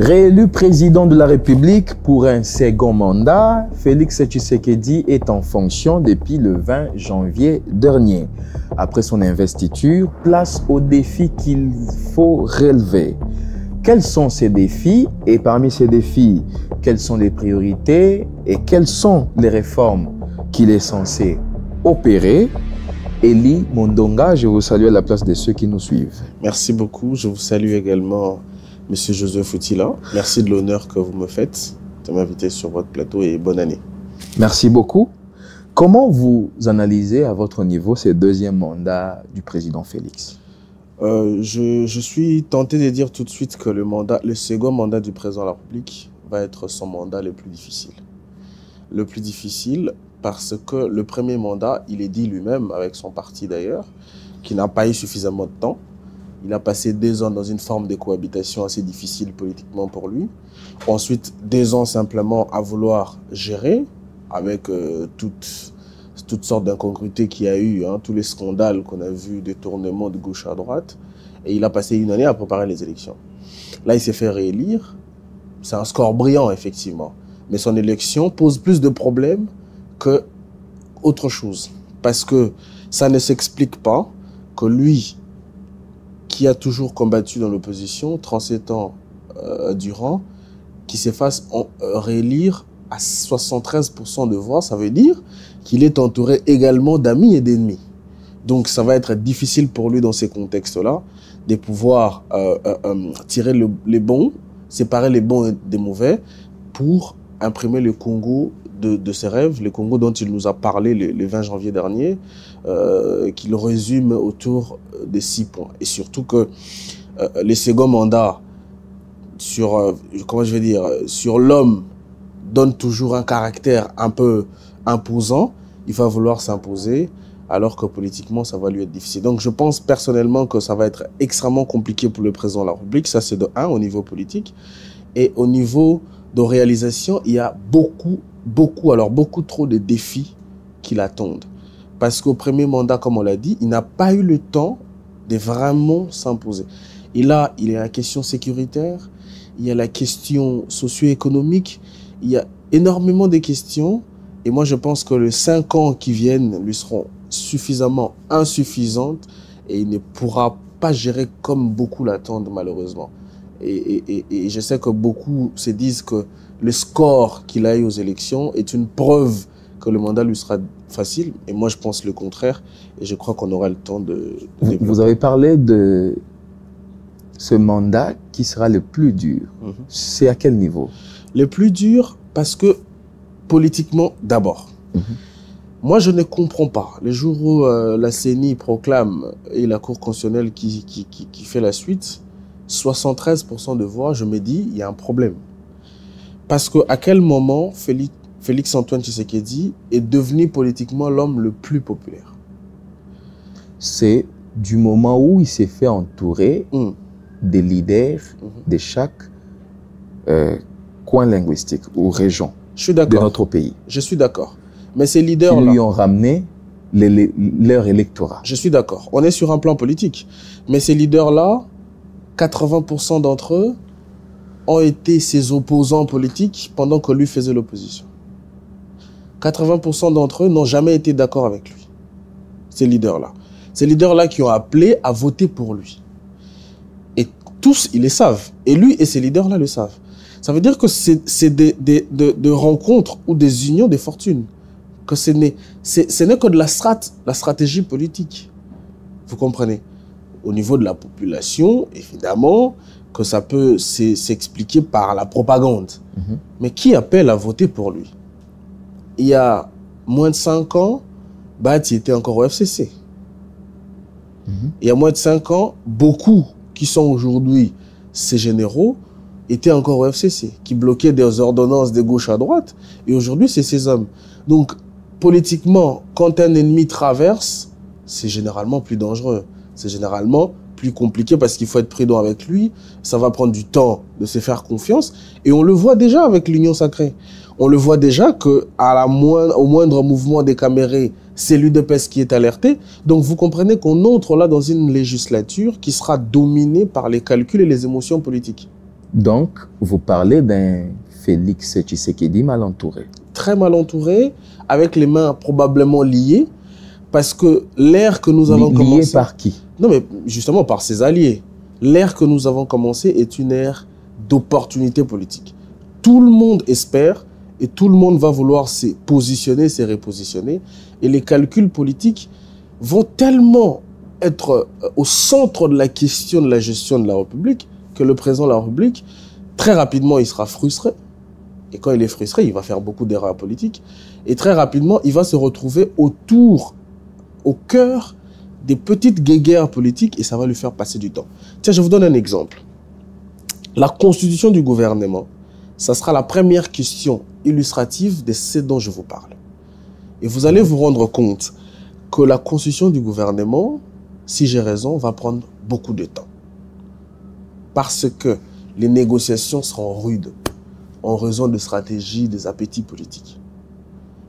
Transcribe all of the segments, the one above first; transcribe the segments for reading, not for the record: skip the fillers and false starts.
Réélu président de la République pour un second mandat, Félix Tshisekedi est en fonction depuis le 20 janvier dernier. Après son investiture, place aux défis qu'il faut relever. Quels sont ces défis? Et parmi ces défis, quelles sont les priorités? Et quelles sont les réformes qu'il est censé opérer? Elie Mondonga, je vous salue à la place de ceux qui nous suivent. Merci beaucoup. Je vous salue également, Monsieur Joseph Foutila. Merci de l'honneur que vous me faites de m'inviter sur votre plateau et bonne année. Merci beaucoup. Comment vous analysez à votre niveau ce deuxième mandat du président Félix? Je suis tenté de dire tout de suite que le second mandat du président de la République va être son mandat le plus difficile. Le plus difficile parce que le premier mandat, il est dit lui-même, avec son parti d'ailleurs, qui n'a pas eu suffisamment de temps. Il a passé 2 ans dans une forme de cohabitation assez difficile politiquement pour lui. Ensuite, 2 ans simplement à vouloir gérer avec toutes sortes d'incongruités qu'il y a eu, tous les scandales qu'on a vus, détournements de gauche à droite. Et il a passé 1 année à préparer les élections. Là, il s'est fait réélire. C'est un score brillant, effectivement. Mais son élection pose plus de problèmes qu'autre chose. Parce que ça ne s'explique pas que lui, qui a toujours combattu dans l'opposition, 37 ans durant, qui se fasse réélire à 73% de voix, ça veut dire qu'il est entouré également d'amis et d'ennemis. Donc ça va être difficile pour lui dans ces contextes-là de pouvoir tirer les bons, séparer les bons des mauvais pour imprimer le Congo de ses rêves, le Congo dont il nous a parlé le 20 janvier dernier, qu'il résume autour de 6 points. Et surtout que les seconds mandats sur, sur l'homme donne toujours un caractère un peu imposant. Il va vouloir s'imposer, alors que politiquement, ça va lui être difficile. Donc, je pense personnellement que ça va être extrêmement compliqué pour le président de la République. Ça, c'est de 1 au niveau politique. Et au niveau de réalisation, il y a beaucoup trop de défis qui l'attendent. Parce qu'au premier mandat, comme on l'a dit, il n'a pas eu le temps de vraiment s'imposer. Et là, il y a la question sécuritaire, il y a la question socio-économique, il y a énormément de questions. Et moi, je pense que les 5 ans qui viennent lui seront suffisamment insuffisantes et il ne pourra pas gérer comme beaucoup l'attendent, malheureusement. Et je sais que beaucoup se disent que le score qu'il a eu aux élections est une preuve que le mandat lui sera facile. Et moi, je pense le contraire. Et je crois qu'on aura le temps de Vous avez parlé de ce mandat qui sera le plus dur. C'est à quel niveau? Le plus dur parce que politiquement, d'abord. Moi, je ne comprends pas. Le jour où la CENI proclame et la Cour constitutionnelle qui fait la suite, 73% de voix, je me dis, il y a un problème. Parce qu'à quel moment Félix-Antoine Tshisekedi est devenu politiquement l'homme le plus populaire? C'est du moment où il s'est fait entourer des leaders de chaque coin linguistique ou région de notre pays. Je suis d'accord. Mais ces leaders-là... Qui lui ont ramené leur électorat. Je suis d'accord. On est sur un plan politique. Mais ces leaders-là, 80% d'entre eux ont été ses opposants politiques pendant que lui faisait l'opposition. 80% d'entre eux n'ont jamais été d'accord avec lui. Ces leaders-là. Ces leaders-là qui ont appelé à voter pour lui. Et tous, ils le savent. Et lui et ces leaders-là le savent. Ça veut dire que c'est des rencontres ou des unions de fortune. Que ce n'est que de la stratégie politique. Vous comprenez? Au niveau de la population, évidemment, que ça peut s'expliquer par la propagande. Mais qui appelle à voter pour lui? Il y a moins de 5 ans, Bati était encore au FCC. Il y a moins de 5 ans, beaucoup qui sont aujourd'hui ces généraux étaient encore au FCC, qui bloquaient des ordonnances de gauche à droite. Et aujourd'hui, c'est ces hommes. Donc, politiquement, quand un ennemi traverse, c'est généralement plus dangereux. C'est généralement plus compliqué parce qu'il faut être prudent avec lui. Ça va prendre du temps de se faire confiance. Et on le voit déjà avec l'Union sacrée. On le voit déjà qu'au moindre mouvement des Camérés, c'est l'UDPS qui est alerté. Donc vous comprenez qu'on entre là dans une législature qui sera dominée par les calculs et les émotions politiques. Donc, vous parlez d'un Félix Tshisekedi mal entouré. Très mal entouré, avec les mains probablement liées, parce que l'ère que nous avons commencé... Lié par qui? Non, mais justement par ses alliés. L'ère que nous avons commencé est une ère d'opportunités politiques. Tout le monde espère et tout le monde va vouloir se positionner, se repositionner. Et les calculs politiques vont tellement être au centre de la question de la gestion de la République que le président de la République, très rapidement, il sera frustré. Et quand il est frustré, il va faire beaucoup d'erreurs politiques. Et très rapidement, il va se retrouver au cœur des petites guéguerres politiques et ça va lui faire passer du temps. Tiens, je vous donne un exemple. La constitution du gouvernement, ça sera la première question illustrative de ce dont je vous parle. Et vous allez vous rendre compte que la constitution du gouvernement, si j'ai raison, va prendre beaucoup de temps. Parce que les négociations seront rudes en raison de stratégies, des appétits politiques.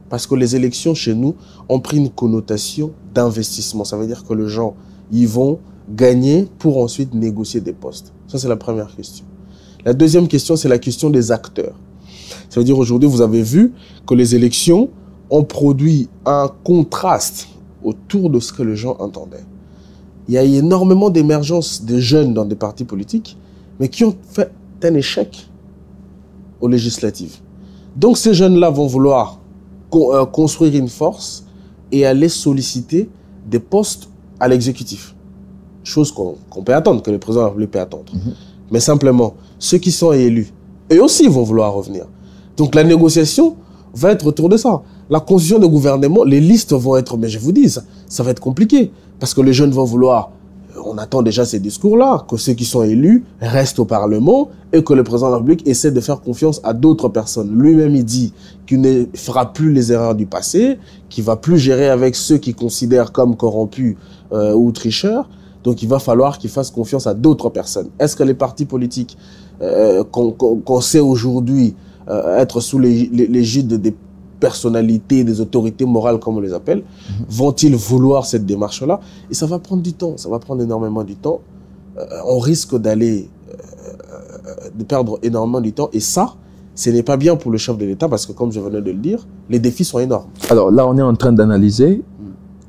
Parce que les élections chez nous ont pris une connotation d'investissement. Ça veut dire que les gens y vont gagner pour ensuite négocier des postes. Ça, c'est la première question. La deuxième question, c'est la question des acteurs. Ça veut dire aujourd'hui, vous avez vu que les élections ont produit un contraste autour de ce que les gens entendaient. Il y a énormément d'émergence de jeunes dans des partis politiques, mais qui ont fait un échec aux législatives. Donc ces jeunes-là vont vouloir construire une force et aller solliciter des postes à l'exécutif. Chose qu'on peut attendre, que le président de la République peut attendre. Mais simplement, ceux qui sont élus, eux aussi vont vouloir revenir. Donc la négociation va être autour de ça. La constitution de gouvernement, les listes vont être, mais je vous dis, ça va être compliqué. Parce que les jeunes vont vouloir, on attend déjà ces discours-là, que ceux qui sont élus restent au Parlement et que le président de la République essaie de faire confiance à d'autres personnes. Lui-même, il dit qu'il ne fera plus les erreurs du passé, qu'il ne va plus gérer avec ceux qu'il considère comme corrompus ou tricheurs. Donc, il va falloir qu'il fasse confiance à d'autres personnes. Est-ce que les partis politiques qu'on sait aujourd'hui être sous l'égide des personnalités, des autorités morales, comme on les appelle, vont-ils vouloir cette démarche-là? Et ça va prendre du temps, ça va prendre énormément du temps. On risque de perdre énormément du temps. Et ça, ce n'est pas bien pour le chef de l'État parce que, comme je venais de le dire, les défis sont énormes. Alors là, on est en train d'analyser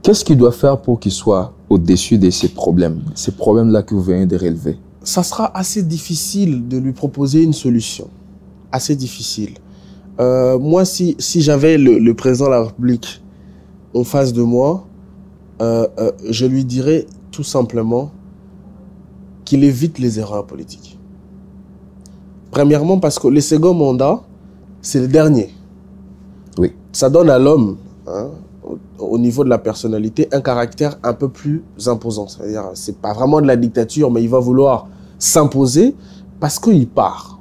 qu'est-ce qu'il doit faire pour qu'il soit au-dessus de ces problèmes-là que vous venez de relever. Ça sera assez difficile de lui proposer une solution. Assez difficile. Moi, si j'avais le président de la République en face de moi, je lui dirais tout simplement qu'il évite les erreurs politiques. Premièrement, parce que le second mandat, c'est le dernier. Oui. Ça donne à l'homme, hein, au niveau de la personnalité, un caractère un peu plus imposant. C'est-à-dire, c'est pas vraiment de la dictature, mais il va vouloir s'imposer parce qu'il part.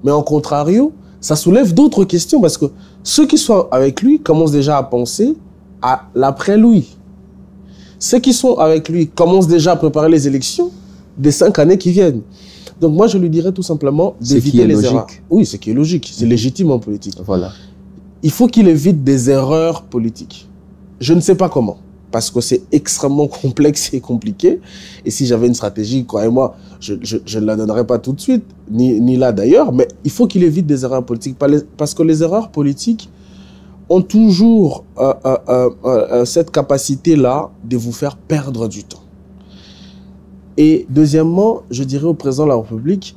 Mais en contrario, ça soulève d'autres questions parce que ceux qui sont avec lui commencent déjà à penser à l'après-lui. Ceux qui sont avec lui commencent déjà à préparer les élections des 5 années qui viennent. Donc moi, je lui dirais tout simplement d'éviter les erreurs. Oui, ce qui est logique. C'est légitime en politique. Voilà. Il faut qu'il évite des erreurs politiques. Je ne sais pas comment, parce que c'est extrêmement complexe et compliqué. Et si j'avais une stratégie, croyez-moi, je ne la donnerais pas tout de suite, ni là d'ailleurs, mais il faut qu'il évite des erreurs politiques, parce que les erreurs politiques ont toujours cette capacité-là de vous faire perdre du temps. Et deuxièmement, je dirais au président de la République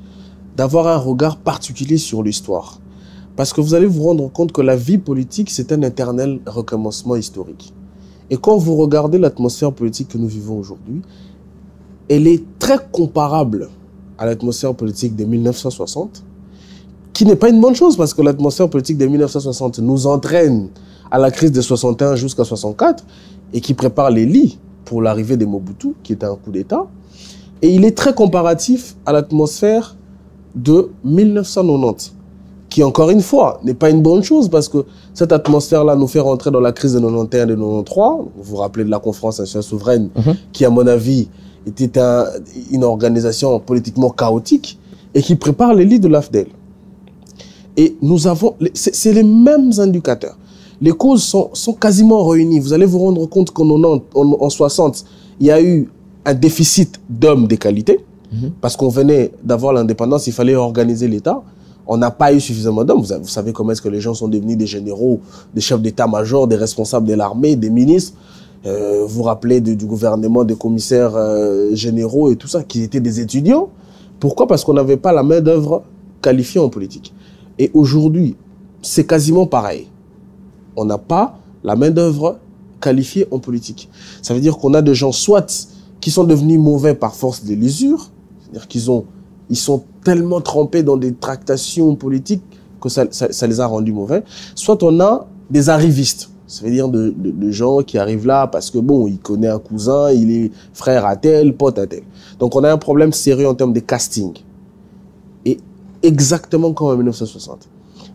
d'avoir un regard particulier sur l'histoire. Parce que vous allez vous rendre compte que la vie politique, c'est un éternel recommencement historique. Et quand vous regardez l'atmosphère politique que nous vivons aujourd'hui, elle est très comparable à l'atmosphère politique de 1960, qui n'est pas une bonne chose parce que l'atmosphère politique de 1960 nous entraîne à la crise de 61 jusqu'à 64 et qui prépare les lits pour l'arrivée de Mobutu, qui était un coup d'État. Et il est très comparatif à l'atmosphère de 1990, qui, encore une fois, n'est pas une bonne chose parce que cette atmosphère-là nous fait rentrer dans la crise de 91 et de 93. Vous vous rappelez de la conférence nationale souveraine, qui, à mon avis, était une organisation politiquement chaotique et qui prépare les lits de l'AFDEL. Et nous avons, c'est les mêmes indicateurs. Les causes sont quasiment réunies. Vous allez vous rendre compte qu'en 60, il y a eu un déficit d'hommes de qualité. Parce qu'on venait d'avoir l'indépendance, il fallait organiser l'État. On n'a pas eu suffisamment d'hommes. Vous savez comment est-ce que les gens sont devenus des généraux, des chefs d'état-major, des responsables de l'armée, des ministres. Vous vous rappelez du gouvernement, des commissaires généraux et tout ça, qui étaient des étudiants. Pourquoi? Parce qu'on n'avait pas la main-d'œuvre qualifiée en politique. Et aujourd'hui, c'est quasiment pareil. On n'a pas la main-d'œuvre qualifiée en politique. Ça veut dire qu'on a des gens soit qui sont devenus mauvais par force de l'usure, c'est-à-dire ils sont tellement trempés dans des tractations politiques que ça les a rendus mauvais, soit on a des arrivistes. Ça veut dire de gens qui arrivent là parce que bon, il connaît un cousin, il est frère à tel, pote à tel. Donc on a un problème sérieux en termes de casting. Et exactement comme en 1960.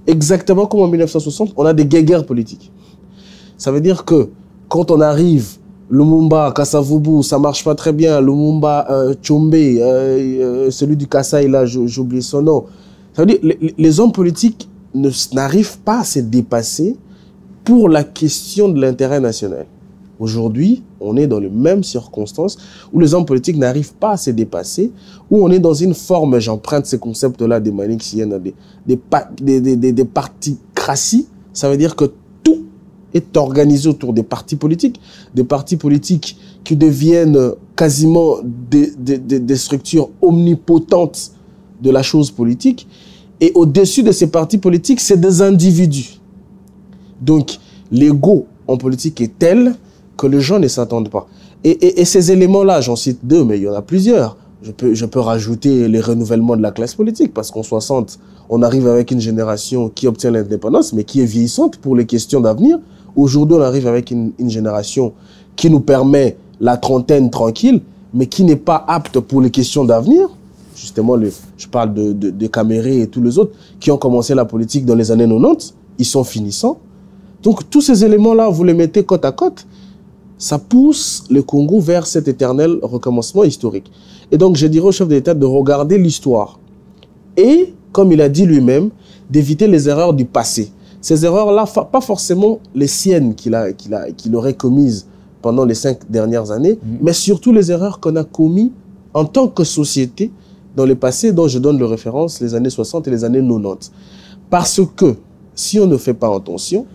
Exactement comme en 1960, on a des guéguerres politiques. Ça veut dire que quand on arrive, Lumumba, Kasavubu, ça marche pas très bien, Lumumba, Tchombe, celui du Kasaï là, j'oublie son nom. Ça veut dire les hommes politiques n'arrivent pas à se dépasser pour la question de l'intérêt national. Aujourd'hui, on est dans les mêmes circonstances où les hommes politiques n'arrivent pas à se dépasser, où on est dans une forme, j'emprunte ces concepts-là des manichéennes, des particraties. Ça veut dire que tout est organisé autour des partis politiques qui deviennent quasiment des structures omnipotentes de la chose politique. Et au-dessus de ces partis politiques, c'est des individus. Donc, l'ego en politique est tel que les gens ne s'attendent pas. Et ces éléments-là, j'en cite deux, mais il y en a plusieurs. Je peux rajouter les renouvellements de la classe politique, parce qu'en 60, on arrive avec une génération qui obtient l'indépendance, mais qui est vieillissante pour les questions d'avenir. Aujourd'hui, on arrive avec une génération qui nous permet la trentaine tranquille, mais qui n'est pas apte pour les questions d'avenir. Justement, je parle de Caméré et tous les autres qui ont commencé la politique dans les années 90. Ils sont finissants. Donc, tous ces éléments-là, vous les mettez côte à côte, ça pousse le Congo vers cet éternel recommencement historique. Et donc, je dirais au chef de l'État de regarder l'histoire. Et, comme il a dit lui-même, d'éviter les erreurs du passé. Ces erreurs-là, pas forcément les siennes qu'il aurait commises pendant les 5 dernières années, mais surtout les erreurs qu'on a commises en tant que société dans le passé, dont je donne le référence, les années 60 et les années 90. Parce que, si on ne fait pas attention,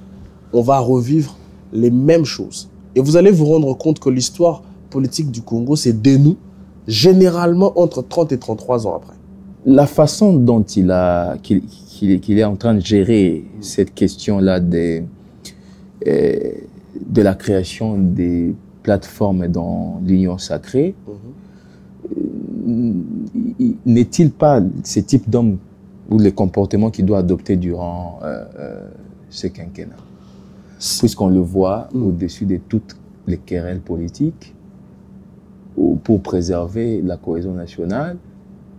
on va revivre les mêmes choses. Et vous allez vous rendre compte que l'histoire politique du Congo se dénoue généralement entre 30 et 33 ans après. La façon dont qu'il est en train de gérer cette question-là de la création des plateformes dans l'Union sacrée, n'est-il pas ce type d'homme ou les comportements qu'il doit adopter durant ce quinquennat? Puisqu'on le voit au-dessus de toutes les querelles politiques, pour préserver la cohésion nationale,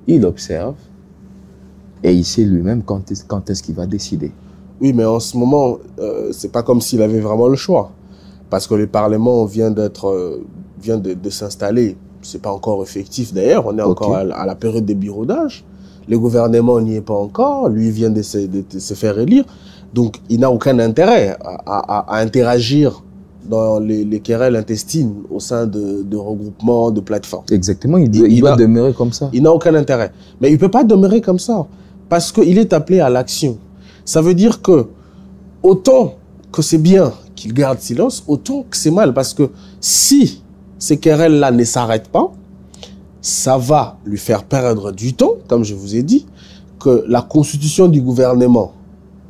il observe et il sait lui-même quand est-ce qu'il va décider. Oui, mais en ce moment, c'est pas comme s'il avait vraiment le choix. Parce que le Parlement vient de s'installer. C'est pas encore effectif d'ailleurs, on est encore à la période des birodage. Le gouvernement n'y est pas encore, lui vient de se faire élire. Donc, il n'a aucun intérêt à interagir dans les querelles intestines au sein de regroupements, de plateformes. Exactement, il doit demeurer comme ça. Il n'a aucun intérêt. Mais il ne peut pas demeurer comme ça, parce qu'il est appelé à l'action. Ça veut dire que, autant que c'est bien qu'il garde silence, autant que c'est mal, parce que si ces querelles-là ne s'arrêtent pas, ça va lui faire perdre du temps, comme je vous ai dit, que la constitution du gouvernement,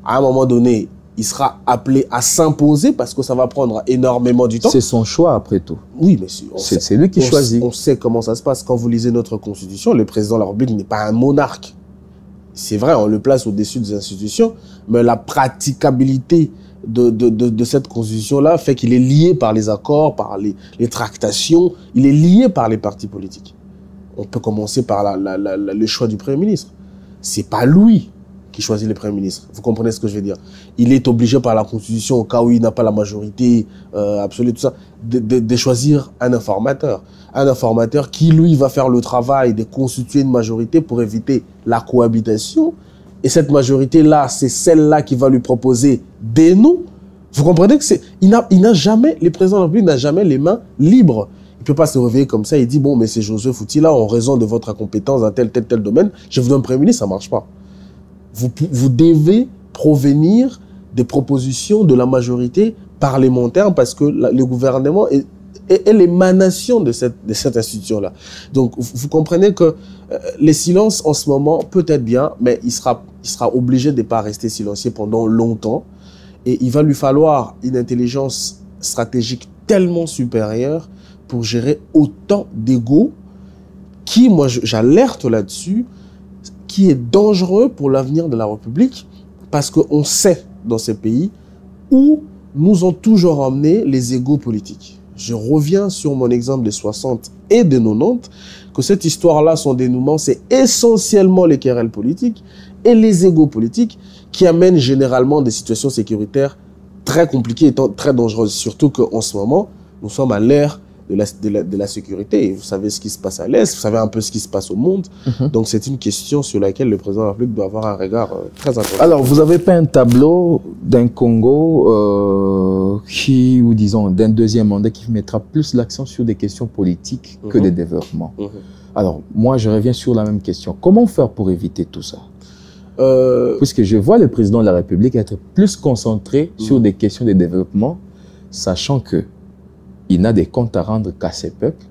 à un moment donné, il sera appelé à s'imposer parce que ça va prendre énormément du temps. C'est son choix, après tout. Oui, mais c'est lui qui choisit. On sait comment ça se passe. Quand vous lisez notre constitution, le président de la République n'est pas un monarque. C'est vrai, on le place au-dessus des institutions, mais la praticabilité de cette constitution-là fait qu'il est lié par les accords, par les tractations, il est lié par les partis politiques. On peut commencer par le choix du Premier ministre. C'est pas lui qui choisit le Premier ministre. Vous comprenez ce que je veux dire? Il est obligé par la Constitution, au cas où il n'a pas la majorité absolue, tout ça, de choisir un informateur. Un informateur qui, lui, va faire le travail de constituer une majorité pour éviter la cohabitation. Et cette majorité-là, c'est celle-là qui va lui proposer des noms. Vous comprenez que le président de la République n'a jamais les mains libres. Il ne peut pas se réveiller comme ça et dire, bon, mais c'est Josué Fouti là, en raison de votre incompétence dans tel domaine, je vous donne Premier ministre, ça ne marche pas. Vous devez provenir des propositions de la majorité parlementaire parce que le gouvernement est l'émanation de cette institution-là. Donc, vous comprenez que les silences en ce moment, peut-être bien, mais il sera obligé de ne pas rester silencieux pendant longtemps. Et il va lui falloir une intelligence stratégique tellement supérieure pour gérer autant d'ego qui, moi, j'alerte là-dessus, qui est dangereux pour l'avenir de la République parce qu'on sait dans ces pays où nous ont toujours emmené les égos politiques. Je reviens sur mon exemple des 60 et des 90, que cette histoire-là, son dénouement, c'est essentiellement les querelles politiques et les égos politiques qui amènent généralement des situations sécuritaires très compliquées et très dangereuses. Surtout qu'en ce moment, nous sommes à l'ère de la sécurité. Et vous savez ce qui se passe à l'Est, vous savez un peu ce qui se passe au monde. Donc c'est une question sur laquelle le président de la République doit avoir un regard très important. Alors, vous avez peint un tableau d'un Congo ou disons d'un deuxième mandat qui mettra plus l'accent sur des questions politiques que des développements. Alors, moi, je reviens sur la même question. Comment faire pour éviter tout ça? Puisque je vois le président de la République être plus concentré sur des questions de développement, sachant que il n'a des comptes à rendre qu'à ses peuples,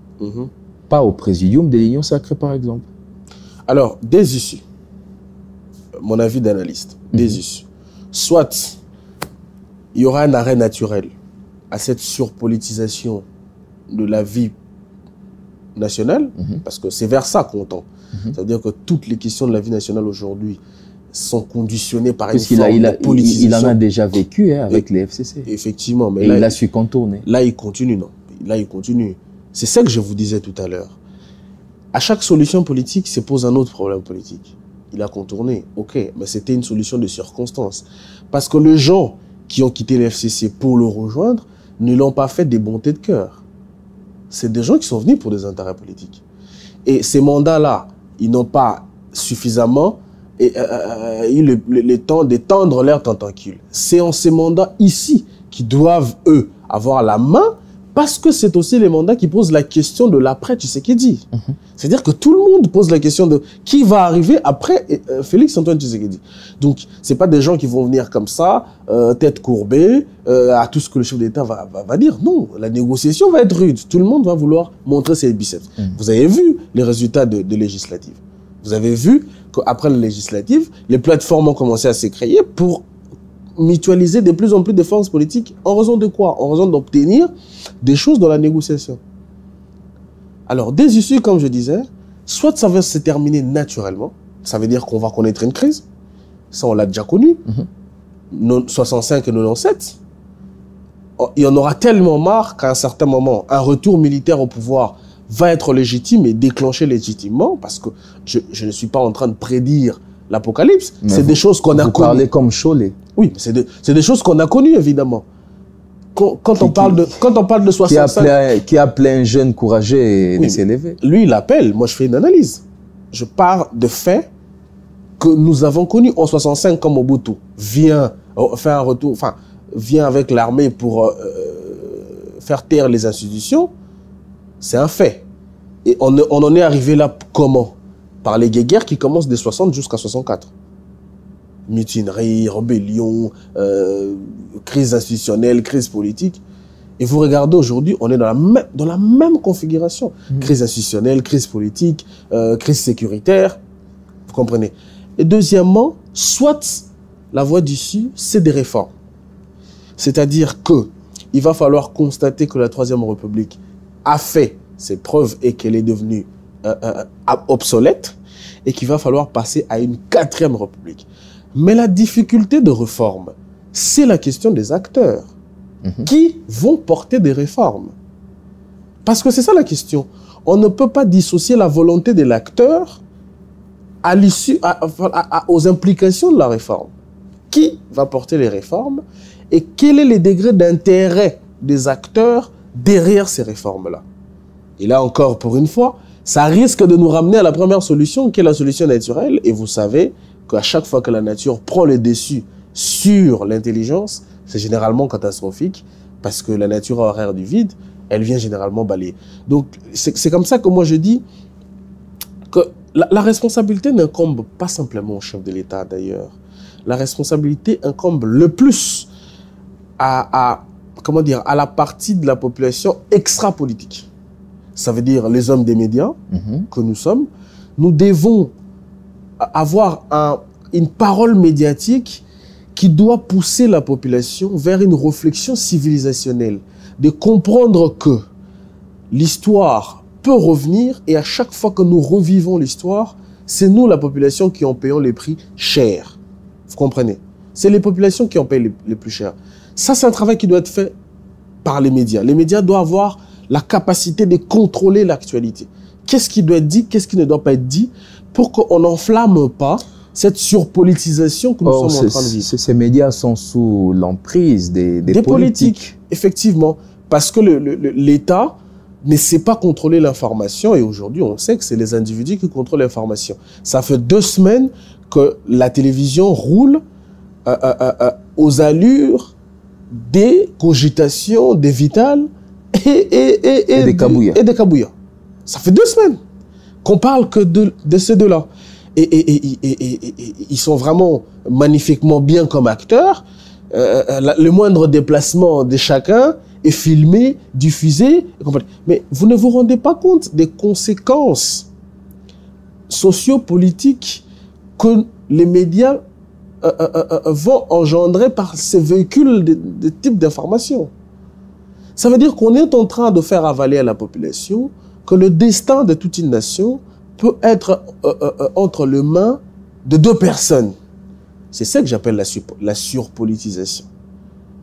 pas au présidium de l'Union sacrée, par exemple. Alors, des issues, mon avis d'analyste, des issues. Soit il y aura un arrêt naturel à cette surpolitisation de la vie nationale, parce que c'est vers ça qu'on tend. Ça veut dire que toutes les questions de la vie nationale aujourd'hui sont conditionnées par une forme de politisation. Il en a déjà vécu avec les FCC. Effectivement. Mais là, il a su contourner. Là, il continue, non. Là, il continue. C'est ça que je vous disais tout à l'heure. À chaque solution politique, se pose un autre problème politique. Il a contourné, ok, mais c'était une solution de circonstance. Parce que les gens qui ont quitté le FCC pour le rejoindre ne l'ont pas fait des bontés de cœur. C'est des gens qui sont venus pour des intérêts politiques. Et ces mandats-là, ils n'ont pas suffisamment eu le temps d'étendre leurs tentacules. C'est en ces mandats ici qui doivent, eux, avoir la main, parce que c'est aussi les mandats qui posent la question de l'après Tshisekedi. C'est-à-dire que tout le monde pose la question de qui va arriver après Félix-Antoine Tshisekedi. Donc, ce n'est pas des gens qui vont venir comme ça, tête courbée, à tout ce que le chef d'État va dire. Non, la négociation va être rude. Tout le monde va vouloir montrer ses biceps. Vous avez vu les résultats de législatives. Vous avez vu qu'après les législatives, les plateformes ont commencé à se créer pour mutualiser de plus en plus de forces politiques. En raison de quoi? En raison d'obtenir des choses dans la négociation. Alors, des issues, comme je disais, soit ça va se terminer naturellement, ça veut dire qu'on va connaître une crise, ça on l'a déjà connu, 65 et 97, il y en aura tellement marre qu'à un certain moment, un retour militaire au pouvoir va être légitime et déclenché légitimement, parce que je ne suis pas en train de prédire l'apocalypse, c'est des choses qu'on a connues. Vous parlez comme Cholet. Oui, c'est des choses qu'on a connues, évidemment. Quand on parle de 65... Qui appelait un jeune courageux de s'élever. Lui, il appelle. Moi, je fais une analyse. Je pars de faits que nous avons connus en 65, comme Mobutu vient faire un retour, enfin, vient avec l'armée pour faire taire les institutions. C'est un fait. Et on en est arrivé là comment? Par les guerres qui commencent de 60 jusqu'à 64. Mutinerie, rébellion, crise institutionnelle, crise politique. Et vous regardez aujourd'hui, on est dans la même configuration. Crise institutionnelle, crise politique, crise sécuritaire. Vous comprenez? Et deuxièmement, soit la voie d'issue, c'est des réformes. C'est-à-dire qu'il va falloir constater que la Troisième République a fait ses preuves et qu'elle est devenue obsolète et qu'il va falloir passer à une Quatrième République. Mais la difficulté de réforme, c'est la question des acteurs qui vont porter des réformes. Parce que c'est ça la question. On ne peut pas dissocier la volonté de l'acteur à l'issue, aux implications de la réforme. Qui va porter les réformes et quel est le degré d'intérêt des acteurs derrière ces réformes-là? Et là encore, pour une fois, ça risque de nous ramener à la première solution, qui est la solution naturelle. Et vous savez qu'à chaque fois que la nature prend le dessus sur l'intelligence, c'est généralement catastrophique, parce que la nature a horreur du vide, elle vient généralement balayer. Donc, c'est comme ça que moi je dis que la responsabilité n'incombe pas simplement au chef de l'État d'ailleurs. La responsabilité incombe le plus comment dire, à la partie de la population extra-politique. Ça veut dire les hommes des médias que nous sommes. Nous devons avoir une parole médiatique qui doit pousser la population vers une réflexion civilisationnelle, de comprendre que l'histoire peut revenir et à chaque fois que nous revivons l'histoire, c'est nous, la population, qui en payons les prix chers. Vous comprenez? C'est les populations qui en payent les plus chers. Ça, c'est un travail qui doit être fait par les médias. Les médias doivent avoir la capacité de contrôler l'actualité. Qu'est-ce qui doit être dit, qu'est-ce qui ne doit pas être dit, pour qu'on n'enflamme pas cette surpolitisation que nous sommes en train de vivre. Ces médias sont sous l'emprise des politiques. Effectivement, parce que l'État ne sait pas contrôler l'information et aujourd'hui, on sait que c'est les individus qui contrôlent l'information. Ça fait 2 semaines que la télévision roule aux allures des cogitations, des vitales et des kabouya. Ça fait 2 semaines qu'on parle que de ces deux-là. Et ils sont vraiment magnifiquement bien comme acteurs. Le moindre déplacement de chacun est filmé, diffusé. Mais vous ne vous rendez pas compte des conséquences sociopolitiques que les médias vont engendrer par ces véhicules de type d'information. Ça veut dire qu'on est en train de faire avaler à la population que le destin de toute une nation peut être entre les mains de 2 personnes. C'est ça que j'appelle la surpolitisation.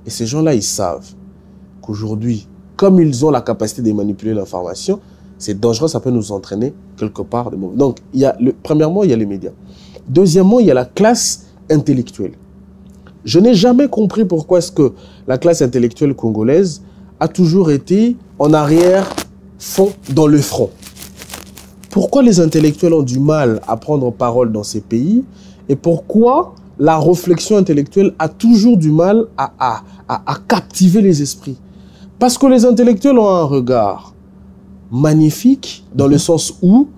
Et ces gens-là, ils savent qu'aujourd'hui, comme ils ont la capacité de manipuler l'information, c'est dangereux, ça peut nous entraîner quelque part de mauvais. Donc, premièrement, il y a les médias. Deuxièmement, il y a la classe intellectuelle. Je n'ai jamais compris pourquoi est-ce que la classe intellectuelle congolaise a toujours été en arrière-fond dans le front. Pourquoi les intellectuels ont du mal à prendre parole dans ces pays et pourquoi la réflexion intellectuelle a toujours du mal à captiver les esprits? Parce que les intellectuels ont un regard magnifique dans le sens où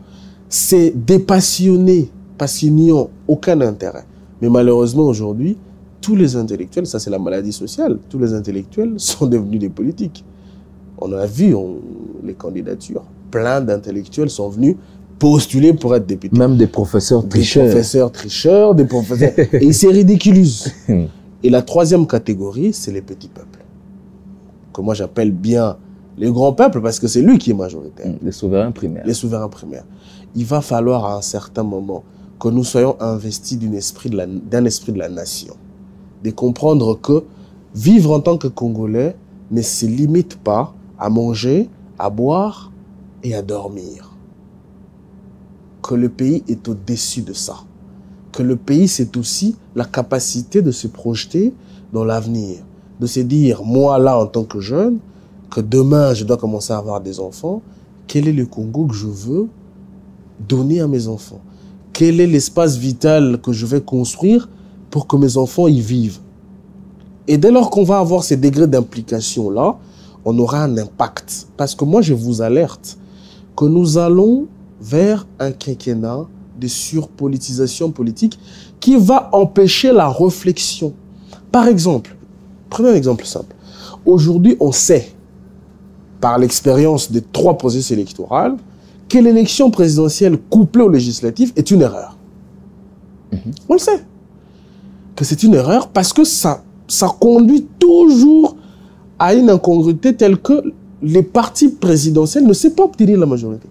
c'est dépassionné parce qu'ils n'y ont aucun intérêt. Mais malheureusement aujourd'hui, tous les intellectuels, ça c'est la maladie sociale, tous les intellectuels sont devenus des politiques. On a vu les candidatures. Plein d'intellectuels sont venus postuler pour être députés. Même des professeurs tricheurs. Des professeurs tricheurs, des professeurs... Et ils se ridiculisent. Et la 3e catégorie, c'est les petits peuples. Que moi j'appelle bien les grands peuples parce que c'est lui qui est majoritaire. Les souverains primaires. Les souverains primaires. Il va falloir à un certain moment que nous soyons investis d'un esprit de la nation. De comprendre que vivre en tant que Congolais ne se limite pas à manger, à boire et à dormir. Que le pays est au-dessus de ça. Que le pays, c'est aussi la capacité de se projeter dans l'avenir. De se dire, moi là, en tant que jeune, que demain, je dois commencer à avoir des enfants. Quel est le Congo que je veux donner à mes enfants? Quel est l'espace vital que je vais construire pour que mes enfants y vivent? Et dès lors qu'on va avoir ces degrés d'implication-là, on aura un impact. Parce que moi, je vous alerte que nous allons vers un quinquennat de surpolitisation politique qui va empêcher la réflexion. Par exemple, prenez un exemple simple. Aujourd'hui, on sait, par l'expérience des 3 processus électoraux, que l'élection présidentielle couplée aux législatives est une erreur. On le sait. Que c'est une erreur parce que ça conduit toujours à une incongruité telle que les partis présidentiels ne savent pas obtenir la majorité.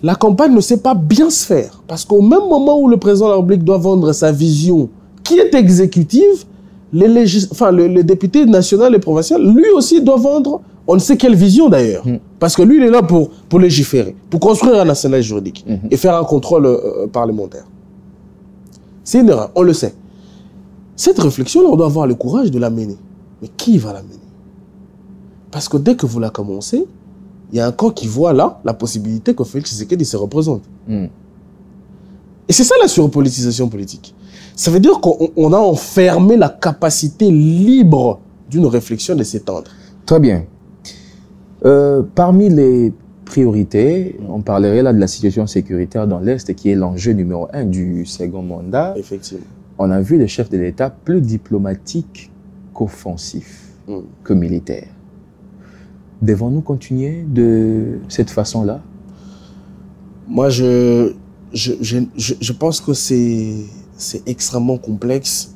La campagne ne sait pas bien se faire. Parce qu'au même moment où le président de la République doit vendre sa vision qui est exécutive, les députés nationaux et provinciaux, lui aussi, doit vendre on ne sait quelle vision d'ailleurs. Parce que lui, il est là pour légiférer, pour construire un arsenal juridique et faire un contrôle parlementaire. C'est une erreur, on le sait. Cette réflexion-là, on doit avoir le courage de la mener. Mais qui va la mener? Parce que dès que vous la commencez, il y a un camp qui voit là la possibilité que Félix Tshisekedi se représente. Et c'est ça la surpolitisation politique. Ça veut dire qu'on a enfermé la capacité libre d'une réflexion de s'étendre. Très bien. Parmi les priorités, on parlerait là de la situation sécuritaire dans l'Est, qui est l'enjeu numéro 1 du second mandat. Effectivement. On a vu le chef de l'État plus diplomatique qu'offensif, que militaire. Devons-nous continuer de cette façon-là? Moi, je pense que c'est extrêmement complexe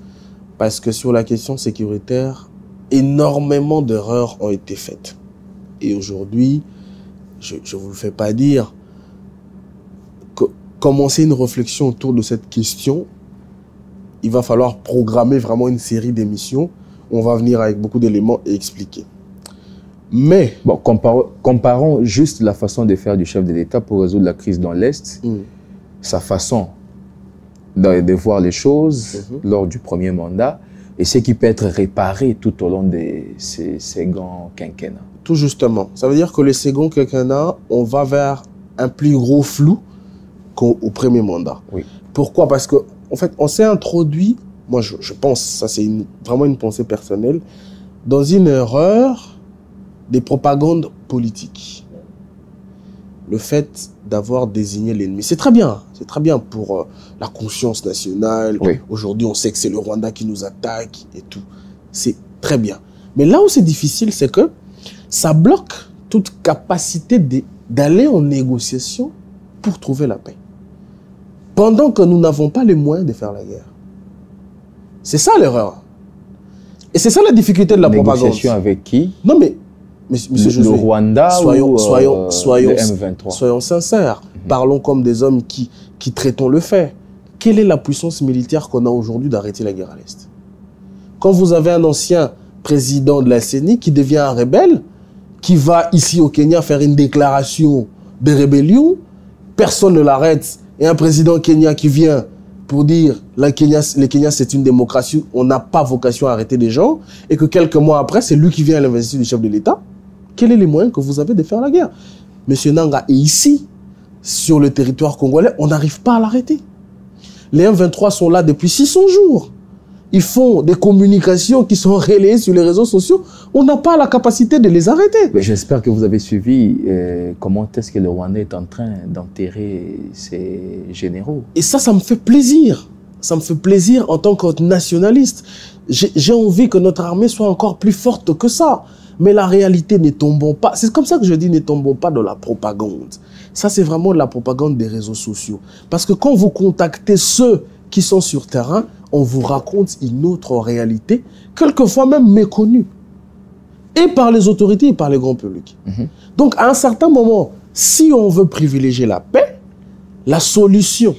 parce que sur la question sécuritaire, énormément d'erreurs ont été faites. Et aujourd'hui, je ne vous le fais pas dire, commencer une réflexion autour de cette question, il va falloir programmer vraiment une série d'émissions. On va venir avec beaucoup d'éléments et expliquer. Mais... Bon, comparons juste la façon de faire du chef de l'État pour résoudre la crise dans l'Est, sa façon de voir les choses lors du premier mandat et ce qui peut être réparé tout au long de ces seconds quinquennats. Tout justement. Ça veut dire que les seconds quinquennats, on va vers un plus gros flou qu'au premier mandat. Oui. Pourquoi? Parce que en fait, on s'est introduit, moi je pense, ça c'est vraiment une pensée personnelle, dans une erreur des propagandes politiques. Le fait d'avoir désigné l'ennemi, c'est très bien pour la conscience nationale. Oui. Aujourd'hui, on sait que c'est le Rwanda qui nous attaque et tout. C'est très bien. Mais là où c'est difficile, c'est que ça bloque toute capacité d'aller en négociation pour trouver la paix. Pendant que nous n'avons pas les moyens de faire la guerre. C'est ça l'erreur. Et c'est ça la difficulté de la propagande. Négociation avec qui? Non mais monsieur le Rwanda soyons, ou soyons le M23? Soyons sincères. Parlons comme des hommes qui traitons le fait. Quelle est la puissance militaire qu'on a aujourd'hui d'arrêter la guerre à l'Est? Quand vous avez un ancien président de la CENI qui devient un rebelle, qui va ici au Kenya faire une déclaration de rébellion, personne ne l'arrête. Et un président kenyan qui vient pour dire le Kenya c'est une démocratie, on n'a pas vocation à arrêter des gens, et que quelques mois après, c'est lui qui vient à l'investiture du chef de l'État. Quels sont les moyens que vous avez de faire la guerre? Monsieur Nanga est ici, sur le territoire congolais, on n'arrive pas à l'arrêter. Les M23 sont là depuis 600 jours. Ils font des communications qui sont relayées sur les réseaux sociaux. On n'a pas la capacité de les arrêter. J'espère que vous avez suivi comment est-ce que le Rwanda est en train d'enterrer ses généraux. Et ça me fait plaisir. Ça me fait plaisir en tant que nationaliste. J'ai envie que notre armée soit encore plus forte que ça. Mais la réalité, ne tombons pas. C'est comme ça que je dis, ne tombons pas dans la propagande. Ça, c'est vraiment la propagande des réseaux sociaux. Parce que quand vous contactez ceux qui sont sur terrain, on vous raconte une autre réalité, quelquefois même méconnue, et par les autorités et par les grands publics. Donc, à un certain moment, si on veut privilégier la paix, la solution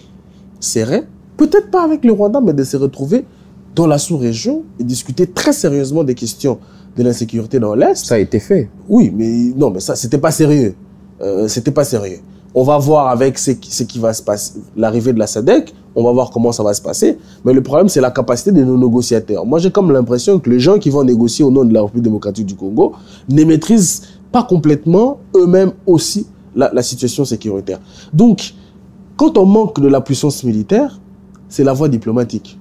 serait, peut-être pas avec le Rwanda, mais de se retrouver dans la sous-région et discuter très sérieusement des questions de l'insécurité dans l'Est. Ça a été fait. Oui, mais non, mais ça, c'était pas sérieux. C'était pas sérieux. On va voir avec ce qui va se passer, l'arrivée de la SADC, on va voir comment ça va se passer. Mais le problème, c'est la capacité de nos négociateurs. Moi, j'ai comme l'impression que les gens qui vont négocier au nom de la République démocratique du Congo ne maîtrisent pas complètement eux-mêmes aussi la situation sécuritaire. Donc, quand on manque de la puissance militaire, c'est la voie diplomatique.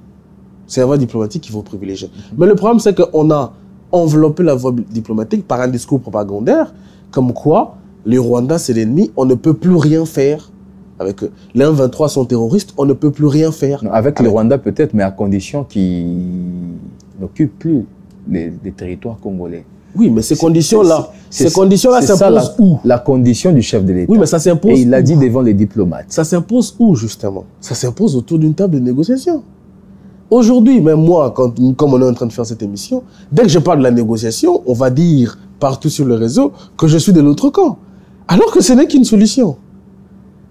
C'est la voie diplomatique qu'il faut privilégier. Mais le problème, c'est qu'on a enveloppé la voie diplomatique par un discours propagandaire, comme quoi les Rwandais, c'est l'ennemi, on ne peut plus rien faire avec eux. Les M23 sont terroristes, on ne peut plus rien faire. Non, avec le Rwanda peut-être, mais à condition qu'ils n'occupent plus les territoires congolais. Oui, mais ces conditions-là s'imposent où? La condition du chef de l'État. Oui, mais ça s'impose. Et il l'a dit devant les diplomates. Ça s'impose où, justement? Ça s'impose autour d'une table de négociation. Aujourd'hui, même moi, comme on est en train de faire cette émission, dès que je parle de la négociation, on va dire partout sur le réseau que je suis de l'autre camp. Alors que ce n'est qu'une solution.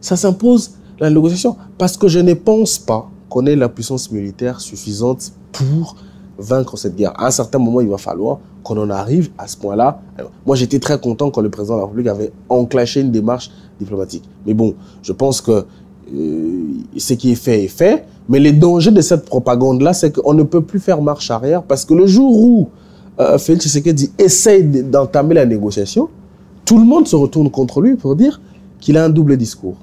Ça s'impose la négociation. Parce que je ne pense pas qu'on ait la puissance militaire suffisante pour vaincre cette guerre. À un certain moment, il va falloir qu'on en arrive à ce point-là. Moi, j'étais très content quand le président de la République avait enclenché une démarche diplomatique. Mais bon, je pense que ce qui est fait est fait. Mais les dangers de cette propagande-là, c'est qu'on ne peut plus faire marche arrière parce que le jour où Félix Tshisekedi essaye d'entamer la négociation, tout le monde se retourne contre lui pour dire qu'il a un double discours.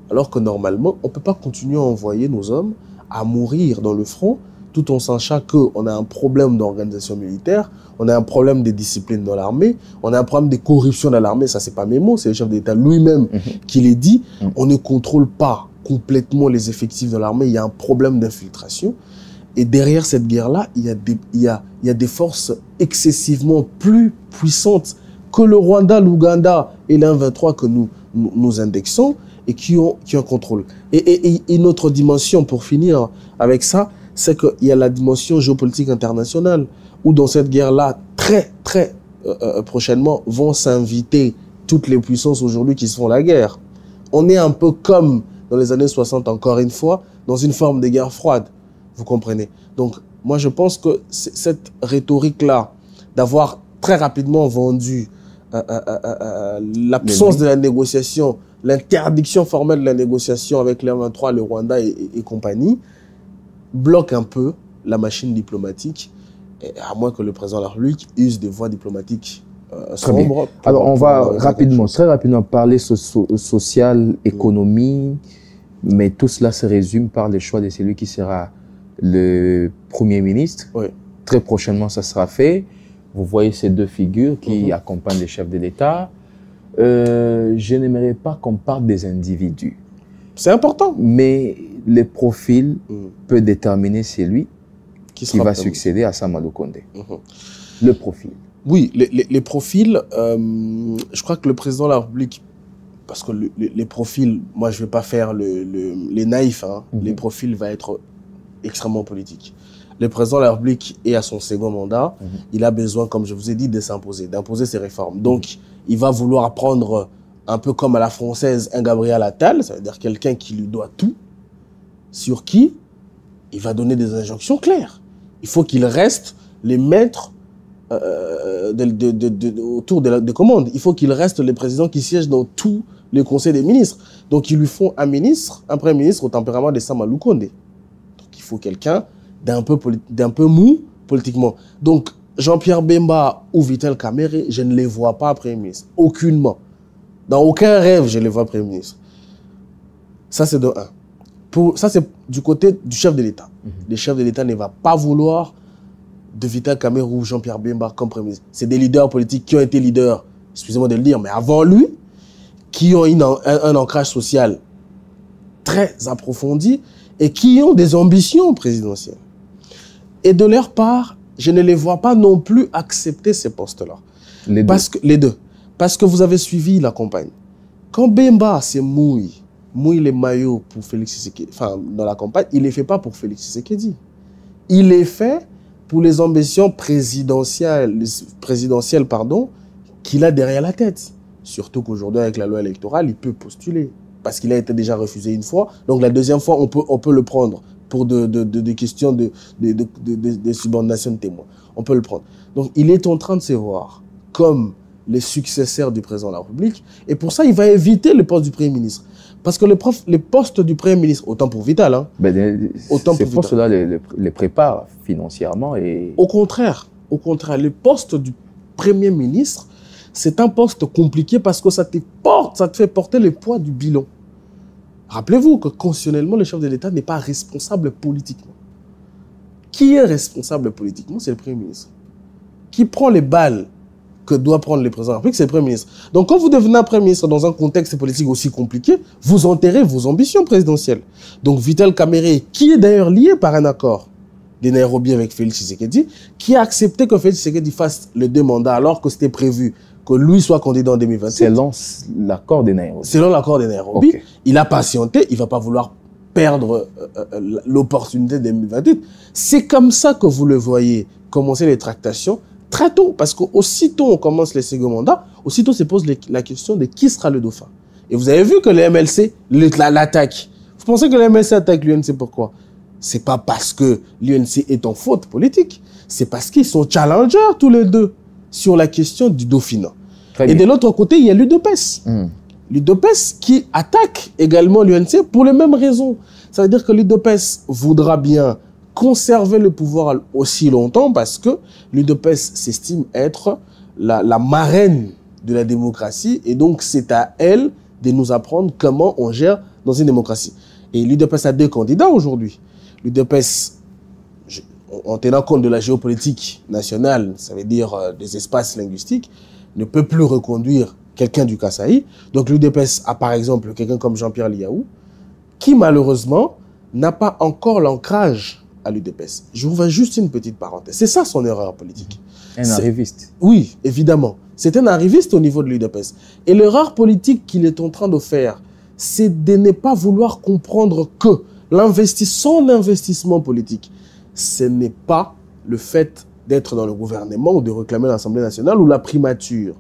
Alors que normalement, on ne peut pas continuer à envoyer nos hommes à mourir dans le front tout en sachant qu'on a un problème d'organisation militaire, on a un problème de discipline dans l'armée, on a un problème de corruption dans l'armée, ça c'est pas mes mots, c'est le chef d'État lui-même qui les dit, on ne contrôle pas complètement les effectifs de l'armée, il y a un problème d'infiltration. Et derrière cette guerre-là, il y a des forces excessivement plus puissantes que le Rwanda, l'Ouganda et l'M23 que nous indexons et qui ont contrôle. Et une autre dimension, pour finir avec ça, c'est qu'il y a la dimension géopolitique internationale, où dans cette guerre-là, très prochainement, vont s'inviter toutes les puissances aujourd'hui qui se font la guerre. On est un peu comme dans les années 60, encore une fois, dans une forme de guerre froide. Vous comprenez? Donc, moi, je pense que cette rhétorique-là, d'avoir très rapidement vendu l'absence de la négociation, l'interdiction formelle de la négociation avec les M23, le Rwanda et compagnie, bloque un peu la machine diplomatique, à moins que le président de la République use des voies diplomatiques sombres. Alors, on va très rapidement parler social, économie, mais tout cela se résume par le choix de celui qui sera le Premier ministre. Oui. Très prochainement, ça sera fait. Vous voyez ces deux figures qui accompagnent les chefs de l'État. Je n'aimerais pas qu'on parle des individus. C'est important. Mais le profil peut déterminer celui qui va succéder à Samalou Condé. Le profil. Oui, les profils, je crois que le président de la République, parce que les profils, moi je ne vais pas faire les naïfs, hein, les profils vont être extrêmement politiques. Le président de la République est à son second mandat, il a besoin, comme je vous ai dit, de s'imposer, d'imposer ses réformes. Donc, il va vouloir prendre, un peu comme à la française, un Gabriel Attal, ça veut dire quelqu'un qui lui doit tout, sur qui il va donner des injonctions claires. Il faut qu'il reste les maîtres autour des commandes. Il faut qu'il reste les présidents qui siègent dans tous les conseils des ministres. Donc, ils lui font un ministre, un premier ministre au tempérament de Samalou Condé. Donc, il faut quelqu'un d'un peu mou politiquement. Donc, Jean-Pierre Bemba ou Vital Kamerhe, je ne les vois pas Premier ministre. Aucunement. Dans aucun rêve, je les vois Premier ministre. Ça, c'est de un. Ça, c'est du côté du chef de l'État. Le chef de l'État ne va pas vouloir de Vital Kamerhe ou Jean-Pierre Bemba comme Premier ministre. C'est des leaders politiques qui ont été leaders, excusez-moi de le dire, mais avant lui, qui ont un ancrage social très approfondi et qui ont des ambitions présidentielles. Et de leur part, je ne les vois pas non plus accepter ces postes-là. Les deux. Parce que vous avez suivi la campagne. Quand Bemba se mouille les maillots pour Félix Tshisekedi, enfin, dans la campagne, il ne les fait pas pour Félix Tshisekedi. Il les fait pour les ambitions présidentielles qu'il a derrière la tête. Surtout qu'aujourd'hui, avec la loi électorale, il peut postuler. Parce qu'il a été déjà refusé une fois. Donc, la deuxième fois, on peut le prendre pour des questions de subordination de témoins. On peut le prendre. Donc, il est en train de se voir comme les successeurs du président de la République. Et pour ça, il va éviter le poste du Premier ministre. Parce que le poste du Premier ministre, autant pour Vital, hein, ces postes-là les préparent financièrement. Au contraire, le poste du Premier ministre, c'est un poste compliqué parce que ça te fait porter le poids du bilan. Rappelez-vous que constitutionnellement, le chef de l'État n'est pas responsable politiquement. Qui est responsable politiquement? C'est le Premier ministre. Qui prend les balles que doit prendre le président de la République? C'est le Premier ministre. Donc, quand vous devenez un Premier ministre dans un contexte politique aussi compliqué, vous enterrez vos ambitions présidentielles. Donc, Vital Kamerhe, qui est d'ailleurs lié par un accord de Nairobi avec Félix Tshisekedi, qui a accepté que Félix Tshisekedi fasse les 2 mandats alors que c'était prévu que lui soit candidat en 2027. Selon l'accord de Nairobi. Selon l'accord de Nairobi, okay. Il a patienté, il ne va pas vouloir perdre l'opportunité de 2028. C'est comme ça que vous le voyez commencer les tractations très tôt, parce qu'aussitôt on commence les seconds mandats, aussitôt se pose la question de qui sera le dauphin. Et vous avez vu que le MLC l'attaque. Vous pensez que le MLC attaque l'UNC pourquoi? C'est pas parce que l'UNC est en faute politique, c'est parce qu'ils sont challengers tous les deux sur la question du Dauphinat. Et de l'autre côté, il y a l'UDPS. L'UDPS qui attaque également l'UNC pour les mêmes raisons. Ça veut dire que l'UDPS voudra bien conserver le pouvoir aussi longtemps parce que l'UDPS s'estime être la marraine de la démocratie et donc c'est à elle de nous apprendre comment on gère dans une démocratie. Et l'UDPS a 2 candidats aujourd'hui. L'UDPS, en tenant compte de la géopolitique nationale, ça veut dire des espaces linguistiques, ne peut plus reconduire quelqu'un du Kasaï. Donc l'UDPS a par exemple quelqu'un comme Jean-Pierre Liaou, qui malheureusement n'a pas encore l'ancrage à l'UDPS. Je vous fais juste une petite parenthèse. C'est ça son erreur politique. Un arriviste. Oui, évidemment. C'est un arriviste au niveau de l'UDPS. Et l'erreur politique qu'il est en train de faire, c'est de ne pas vouloir comprendre que son investissement politique, ce n'est pas le fait d'être dans le gouvernement ou de réclamer l'Assemblée nationale ou la primature.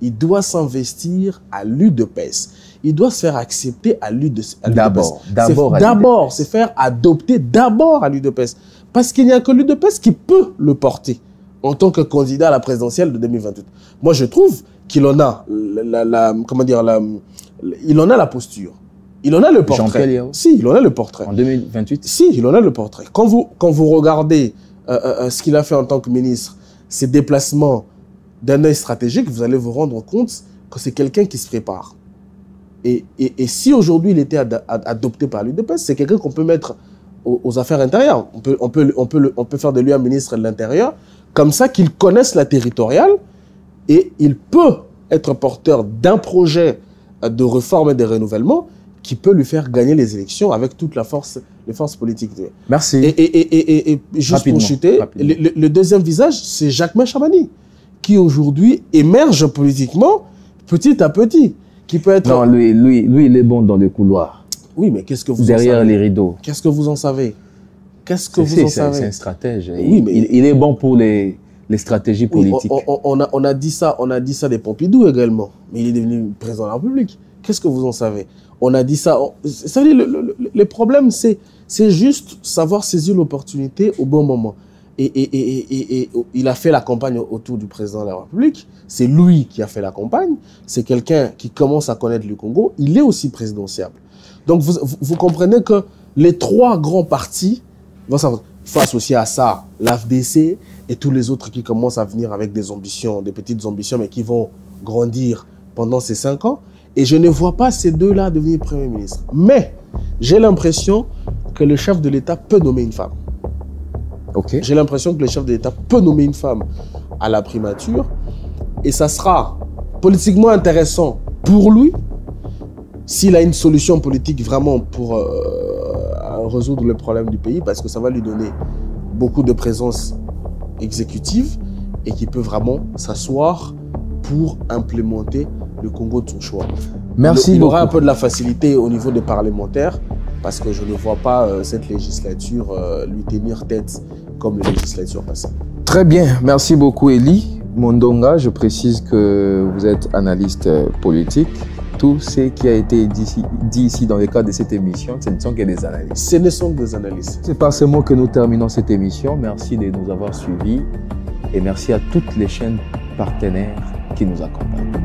Il doit s'investir à l'UDPS. Il doit se faire accepter à l'UDPS. D'abord, se faire adopter d'abord à l'UDPS. Parce qu'il n'y a que l'UDPS qui peut le porter en tant que candidat à la présidentielle de 2028. Moi, je trouve qu'il en a il en a la posture. Il en a le portrait. Si, il en a le portrait. En 2028? Si, il en a le portrait. Quand vous regardez ce qu'il a fait en tant que ministre, ses déplacements d'un œil stratégique, vous allez vous rendre compte que c'est quelqu'un qui se prépare. Et si aujourd'hui il était adopté par l'UDPS, c'est quelqu'un qu'on peut mettre aux affaires intérieures. On peut faire de lui un ministre de l'Intérieur, comme ça qu'il connaisse la territoriale et il peut être porteur d'un projet de réforme et de renouvellement qui peut lui faire gagner les élections avec toute les forces politiques. Merci. Et juste pour chuter, le deuxième visage, c'est Jacquemain Chamani, qui aujourd'hui émerge politiquement petit à petit. Qui peut être... Non, lui, il est bon dans le couloir. Oui, mais qu'est-ce que vous derrière en savez? Les rideaux. Qu'est-ce que vous en savez? Qu'est-ce que vous en savez? C'est un stratège. Oui, mais... il est bon pour les stratégies politiques. Oui, on a dit ça des Pompidou également, mais il est devenu président de la République. Qu'est-ce que vous en savez? On a dit ça. Ça veut dire le problème, c'est juste savoir saisir l'opportunité au bon moment. Et il a fait la campagne autour du président de la République. C'est lui qui a fait la campagne. C'est quelqu'un qui commence à connaître le Congo. Il est aussi présidentiable. Donc, vous comprenez que les trois grands partis vont s'associer à ça, l'AFDC et tous les autres qui commencent à venir avec des ambitions, des petites ambitions, mais qui vont grandir pendant ces 5 ans. Et je ne vois pas ces deux-là devenir Premier ministre. Mais j'ai l'impression que le chef de l'État peut nommer une femme. Okay. J'ai l'impression que le chef de l'État peut nommer une femme à la primature. Et ça sera politiquement intéressant pour lui s'il a une solution politique vraiment pour résoudre le problème du pays, parce que ça va lui donner beaucoup de présence exécutive et qui peut vraiment s'asseoir pour implémenter le Congo de son choix. Merci. Il aura un peu de la facilité au niveau des parlementaires, parce que je ne vois pas cette législature lui tenir tête comme les législatures passées. Très bien. Merci beaucoup, Eli Mondonga. Je précise que vous êtes analyste politique. Tout ce qui a été dit ici dans le cadre de cette émission, ce ne sont que des analyses. Ce ne sont que des analyses. C'est par ce mot que nous terminons cette émission. Merci de nous avoir suivis et merci à toutes les chaînes partenaires qui nous accompagnent.